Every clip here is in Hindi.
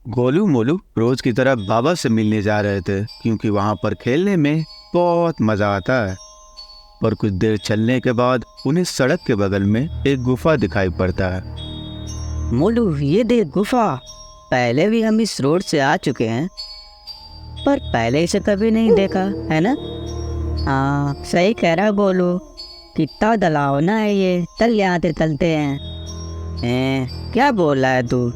गोलू मोलू रोज की तरह बाबा से मिलने जा रहे थे क्योंकि वहां पर खेलने में बहुत मजा आता है। पर कुछ देर चलने के बाद उन्हें सड़क के बगल में एक गुफा दिखाई पड़ता है। मोलू ये देख गुफा। पहले भी हम इस रोड से आ चुके हैं, पर पहले इसे कभी नहीं देखा है ना। हाँ सही कह रहा गोलू। कितना डलावना है ये। चल यहाँ से चलते हैं। क्या बोल रहा है तू।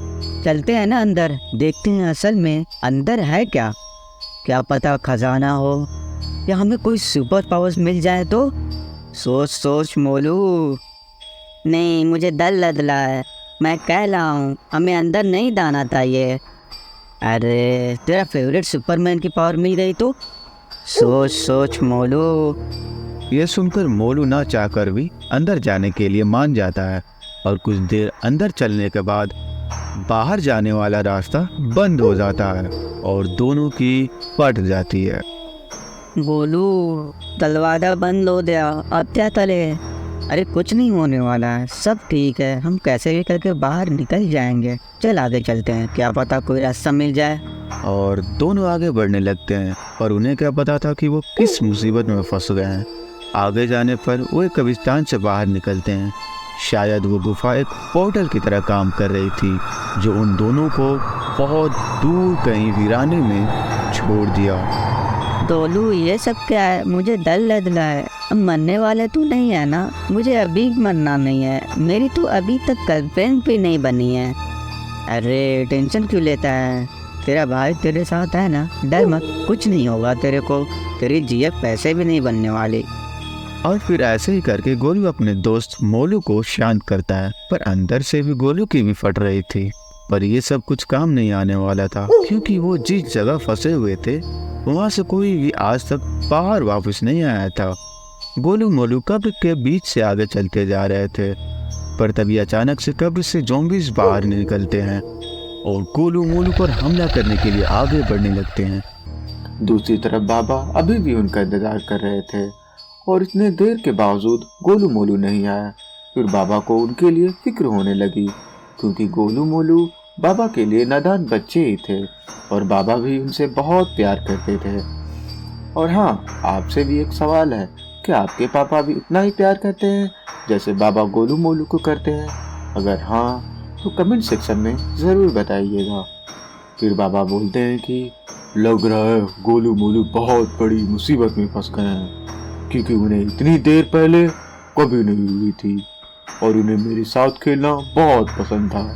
चलते हैं ना अंदर, देखते हैं असल में अंदर है क्या। क्या पता खजाना हो या हमें कोई सुपर पावर्स मिल जाए तो। सोच सोच मोलू। नहीं मुझे डर लग रहा है। मैं कह रहा हूँ हमें अंदर नहीं जाना चाहिए। अरे तेरा फेवरेट सुपरमैन की पावर मिल गई तो। सोच सोच मोलू। यह सुनकर मोलू ना चाहकर भी अंदर जाने के लिए मान जाता है और कुछ देर अंदर चलने के बाद बाहर जाने वाला रास्ता बंद हो जाता है और दोनों की फट जाती है। गोलू दरवाजा बंद हो गया, अब क्या करे। अरे कुछ नहीं होने वाला है, सब ठीक है। हम कैसे भी करके बाहर निकल जाएंगे। चल आगे चलते हैं, क्या पता कोई रास्ता मिल जाए। और दोनों आगे बढ़ने लगते हैं, पर उन्हें क्या पता था कि वो किस मुसीबत में फंस गए हैं। आगे जाने पर वो एक कब्रिस्तान से बाहर निकलते हैं। शायद वो गुफा एक पोर्टल की तरह काम कर रही थी जो उन दोनों को बहुत दूर कहीं वीराने में छोड़ दिया। गोलू ये सब क्या है, मुझे डर लग रहा है। अब मरने वाले तू नहीं है ना। मुझे अभी मरना नहीं है। मेरी तो अभी तक गर्लफ्रेंड भी नहीं बनी है। अरे टेंशन क्यों लेता है। तेरा भाई तेरे साथ है ना, डर मत, कुछ नहीं होगा तेरे को। तेरी जीएफ पैसे भी नहीं बनने वाली। और फिर ऐसे ही करके गोलू अपने दोस्त मोलू को शांत करता है, पर अंदर से भी गोलू की भी फट रही थी। पर ये सब कुछ काम नहीं आने वाला था क्योंकि वो जिस जगह फंसे हुए थे वहाँ से कोई भी आज तक बाहर वापस नहीं आया था। गोलू मोलू कब्र के बीच से आगे चलते जा रहे थे, पर तभी अचानक से कब्र से ज़ॉम्बीज बाहर निकलते हैं और गोलू मोलू पर हमला करने के लिए आगे बढ़ने लगते हैं। दूसरी तरफ बाबा अभी भी उनका इंतजार कर रहे थे और इतने देर के बावजूद गोलू मोलू नहीं आया। फिर बाबा को उनके लिए फिक्र होने लगी क्योंकि गोलू मोलू बाबा के लिए नादान बच्चे ही थे और बाबा भी उनसे बहुत प्यार करते थे। और हाँ, आपसे भी एक सवाल है, क्या आपके पापा भी इतना ही प्यार करते हैं जैसे बाबा गोलू मोलू को करते हैं? अगर हाँ तो कमेंट सेक्शन में ज़रूर बताइएगा। फिर बाबा बोलते हैं कि लग रहा है गोलू मोलू बहुत बड़ी मुसीबत में फंस गए हैं क्योंकि उन्हें इतनी देर पहले कभी नहीं हुई थी और उन्हें मेरे साथ खेलना बहुत पसंद था।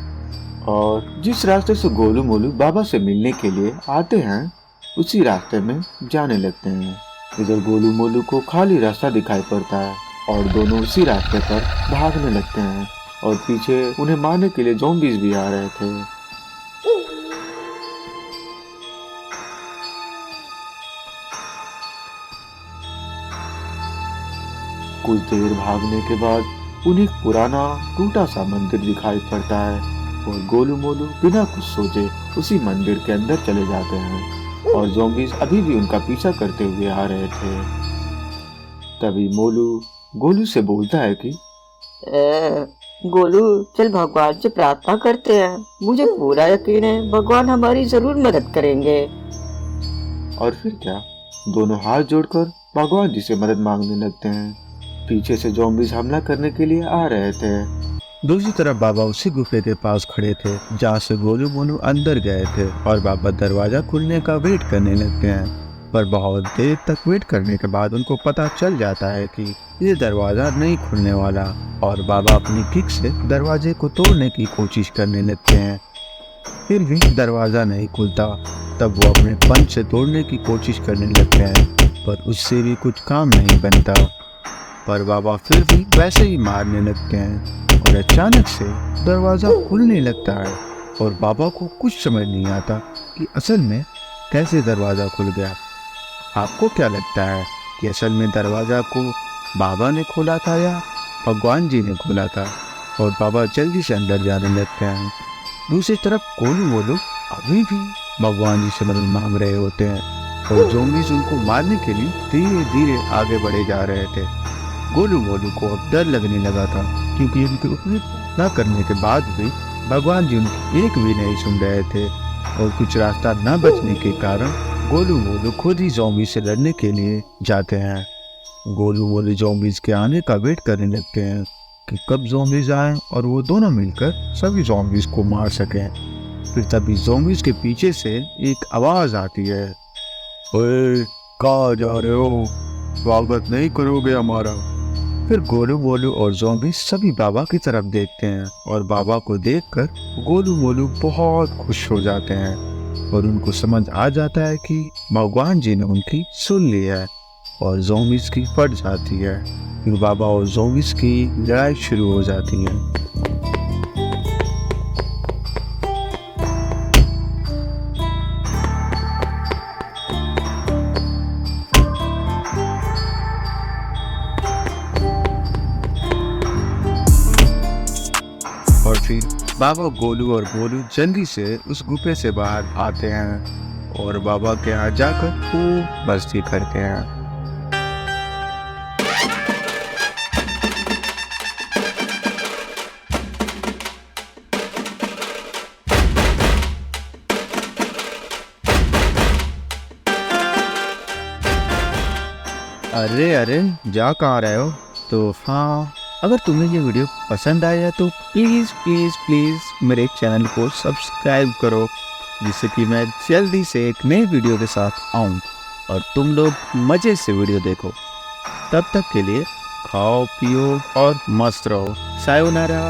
और जिस रास्ते से गोलू मोलू बाबा से मिलने के लिए आते हैं उसी रास्ते में जाने लगते हैं। इधर गोलू मोलू को खाली रास्ता दिखाई पड़ता है और दोनों उसी रास्ते पर भागने लगते हैं और पीछे उन्हें मारने के लिए ज़ॉम्बीज भी आ रहे थे। कुछ देर भागने के बाद उन्हें पुराना टूटा सा मंदिर दिखाई पड़ता है और गोलू मोलू बिना कुछ सोचे उसी मंदिर के अंदर चले जाते हैं और ज़ॉम्बीज अभी भी उनका पीछा करते हुए आ रहे थे। तभी मोलू गोलू से बोलता है कि गोलू चल भगवान से प्रार्थना करते हैं। मुझे पूरा यकीन है भगवान हमारी जरूर मदद करेंगे। और फिर क्या, दोनों हाथ जोड़कर भगवान जी से मदद मांगने लगते हैं। पीछे से ज़ॉम्बीज हमला करने के लिए आ रहे थे। दूसरी तरफ बाबा उसी गुफे के पास खड़े थे जहाँ से गोलू मोलू अंदर गए थे और बाबा दरवाजा खुलने का वेट करने लगते हैं। पर बहुत देर तक वेट करने के बाद उनको पता चल जाता है कि ये दरवाजा नहीं खुलने वाला और बाबा अपनी किक से दरवाजे को तोड़ने की कोशिश करने लगते हैं। फिर भी दरवाजा नहीं खुलता। तब वो अपने पंच से तोड़ने की कोशिश करने लगते हैं, पर उससे भी कुछ काम नहीं बनता। पर बाबा फिर भी वैसे ही मारने लगते हैं और अचानक से दरवाज़ा खुलने लगता है और बाबा को कुछ समझ नहीं आता कि असल में कैसे दरवाज़ा खुल गया। आपको क्या लगता है कि असल में दरवाज़ा को बाबा ने खोला था या भगवान जी ने खोला था? और बाबा जल्दी से अंदर जाने लगते हैं। दूसरी तरफ गोलू मोलू अभी भी भगवान जी से मदद मांग रहे होते हैं और ज़ॉम्बीज उनको मारने के लिए धीरे धीरे आगे बढ़े जा रहे थे। गोलू मोलू को अब डर लगने लगा था क्योंकि उनकी उम्मीद न करने के बाद भी भगवान जी उनकी एक भी नहीं सुन रहे थे और कुछ रास्ता न बचने के कारण गोलू मोलू खुद ही ज़ॉम्बी से लड़ने के लिए जाते हैं। गोलू मोलू ज़ॉम्बीज के आने का वेट करने लगते हैं कि कब ज़ॉम्बीज आएं और वो दोनों मिलकर सभी ज़ॉम्बीज को मार सकें। फिर तभी ज़ॉम्बीज के पीछे से एक आवाज़ आती है, ओए कहाँ जा रहे हो, स्वागत नहीं करोगे हमारा। फिर गोलू मोलू और ज़ॉम्बी सभी बाबा की तरफ देखते हैं और बाबा को देखकर गोलू मोलू बहुत खुश हो जाते हैं और उनको समझ आ जाता है कि भगवान जी ने उनकी सुन ली है और ज़ॉम्बीज की फट जाती है। फिर बाबा और ज़ॉम्बीज की लड़ाई शुरू हो जाती है। और फिर बाबा गोलू और मोलू जल्दी से उस गुफे से बाहर आते हैं और बाबा के यहाँ जाकर खूब मस्ती करते हैं। अरे जा कहाँ रहे हो? तो हाँ, अगर तुम्हें ये वीडियो पसंद आया तो प्लीज़ प्लीज़ प्लीज़ मेरे चैनल को सब्सक्राइब करो, जिससे कि मैं जल्दी से एक नए वीडियो के साथ आऊँ और तुम लोग मज़े से वीडियो देखो। तब तक के लिए खाओ पियो और मस्त रहो। सायोनारा।